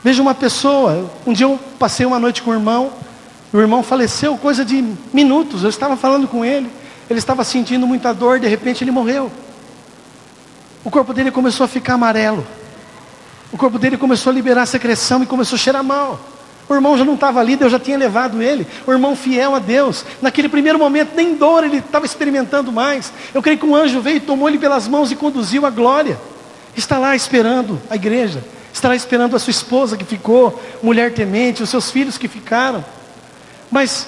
Veja uma pessoa, um dia eu passei uma noite com o irmão faleceu, coisa de minutos. Eu estava falando com ele estava sentindo muita dor, de repente ele morreu. O corpo dele começou a ficar amarelo, o corpo dele começou a liberar secreção e começou a cheirar mal. O irmão já não estava ali, Deus já tinha levado ele. O irmão fiel a Deus, naquele primeiro momento nem dor ele estava experimentando mais. Eu creio que um anjo veio e tomou ele pelas mãos e conduziu à glória. Está lá esperando a igreja, está lá esperando a sua esposa que ficou, mulher temente, os seus filhos que ficaram. Mas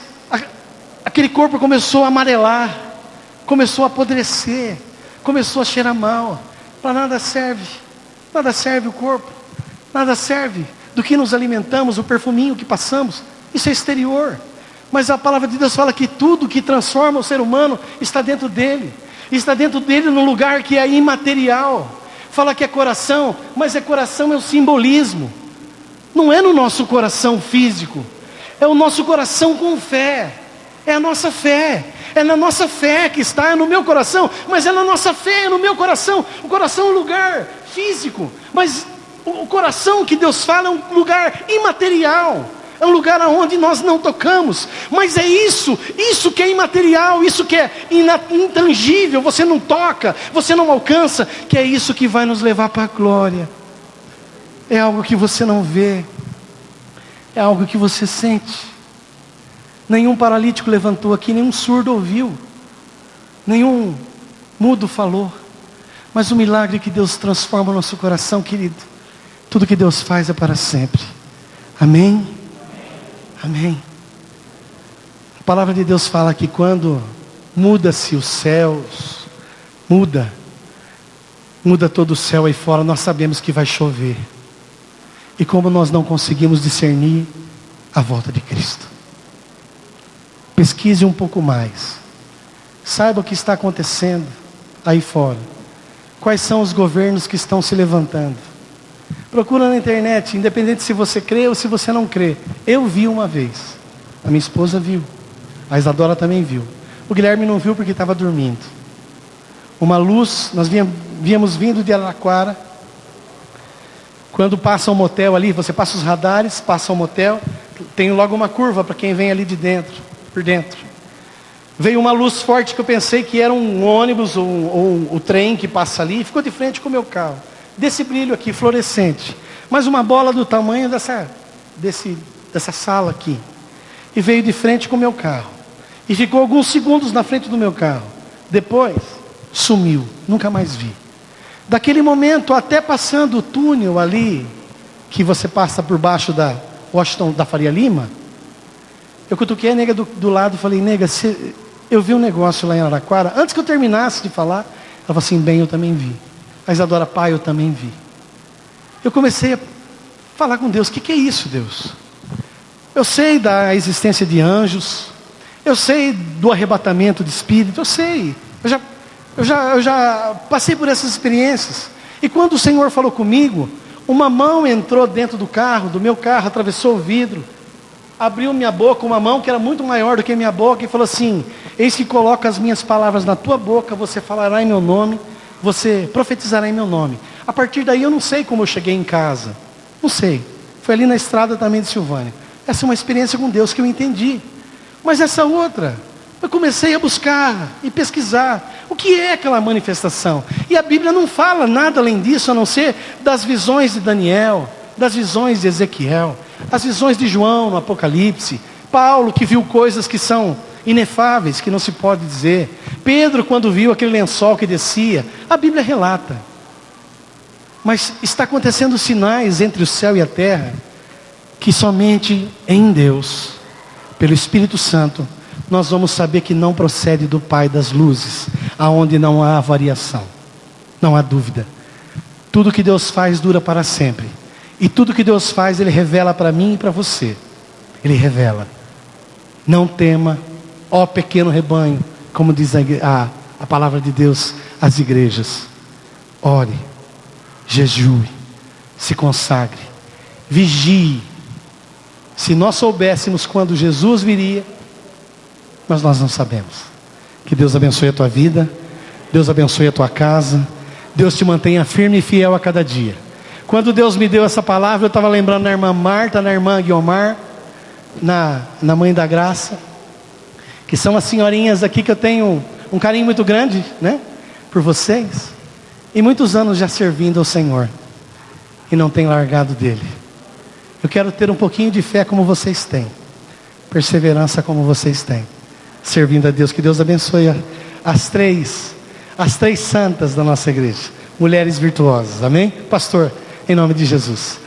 aquele corpo começou a amarelar, começou a apodrecer, começou a cheirar mal. Para nada serve o corpo, nada serve do que nos alimentamos, o perfuminho que passamos, isso é exterior. Mas a palavra de Deus fala que tudo que transforma o ser humano está dentro dele num lugar que é imaterial. Fala que é coração, mas coração é o simbolismo, não é no nosso coração físico, é o nosso coração com fé, é a nossa fé. É na nossa fé que está, é no meu coração, mas é na nossa fé, é no meu coração. O coração é um lugar físico, mas o coração que Deus fala é um lugar imaterial. É um lugar onde nós não tocamos, mas é isso que é imaterial, isso que é intangível, você não toca, você não alcança, que é isso que vai nos levar para a glória. É algo que você não vê, é algo que você sente. Nenhum paralítico levantou aqui, nenhum surdo ouviu, nenhum mudo falou. Mas o milagre que Deus transforma o nosso coração, querido, tudo que Deus faz é para sempre. Amém? Amém. A palavra de Deus fala que quando muda-se os céus, muda todo o céu aí fora, nós sabemos que vai chover. E como nós não conseguimos discernir a volta de Cristo, pesquise um pouco mais, saiba o que está acontecendo aí fora, quais são os governos que estão se levantando. Procura na internet, independente se você crê ou se você não crê. Eu vi uma vez, a minha esposa viu, a Isadora também viu, o Guilherme não viu porque estava dormindo. Uma luz, nós víamos vindo de Araraquara. Quando passa um motel ali, você passa os radares, passa um motel, tem logo uma curva para quem vem ali de dentro, por dentro. Veio uma luz forte que eu pensei que era um ônibus ou o trem que passa ali, e ficou de frente com o meu carro. Desse brilho aqui, fluorescente, mas uma bola do tamanho dessa sala aqui, e veio de frente com o meu carro, e ficou alguns segundos na frente do meu carro. Depois sumiu, nunca mais vi. Daquele momento até passando o túnel ali, que você passa por baixo da Washington, da Faria Lima, eu cutuquei a nega do lado e falei: nega, eu vi um negócio lá em Araraquara. Antes que eu terminasse de falar, ela falou assim: bem, eu também vi. A Isadora: pai, eu também vi. Eu comecei a falar com Deus: o que é isso, Deus? Eu sei da existência de anjos. Eu sei do arrebatamento de espírito. Eu sei. Eu já passei por essas experiências. E quando o Senhor falou comigo, uma mão entrou dentro do meu carro, atravessou o vidro, abriu minha boca, uma mão que era muito maior do que a minha boca, e falou assim: eis que coloco as minhas palavras na tua boca, você falará em meu nome, você profetizará em meu nome. A partir daí eu não sei como eu cheguei em casa. Não sei. Foi ali na estrada também de Silvânia. Essa é uma experiência com Deus que eu entendi. Mas essa outra, eu comecei a buscar e pesquisar o que é aquela manifestação. E a Bíblia não fala nada além disso, a não ser das visões de Daniel, das visões de Ezequiel, as visões de João no Apocalipse, Paulo que viu coisas que são inefáveis, que não se pode dizer, Pedro quando viu aquele lençol que descia, a Bíblia relata. Mas está acontecendo sinais entre o céu e a terra, que somente em Deus, pelo Espírito Santo, nós vamos saber que não procede do Pai das luzes, aonde não há variação, não há dúvida. Tudo que Deus faz dura para sempre. E tudo que Deus faz, Ele revela para mim e para você. Ele revela. Não tema, ó pequeno rebanho, como diz a palavra de Deus às igrejas. Ore, jejue, se consagre, vigie. Se nós soubéssemos quando Jesus viria, mas nós não sabemos. Que Deus abençoe a tua vida, Deus abençoe a tua casa, Deus te mantenha firme e fiel a cada dia. Quando Deus me deu essa palavra, eu estava lembrando da irmã Marta, na irmã Guiomar, na Mãe da Graça, que são as senhorinhas aqui que eu tenho um carinho muito grande, né, por vocês, e muitos anos já servindo ao Senhor, e não tem largado dele. Eu quero ter um pouquinho de fé como vocês têm, perseverança como vocês têm, servindo a Deus. Que Deus abençoe as três santas da nossa igreja, mulheres virtuosas, amém? Pastor, em nome de Jesus.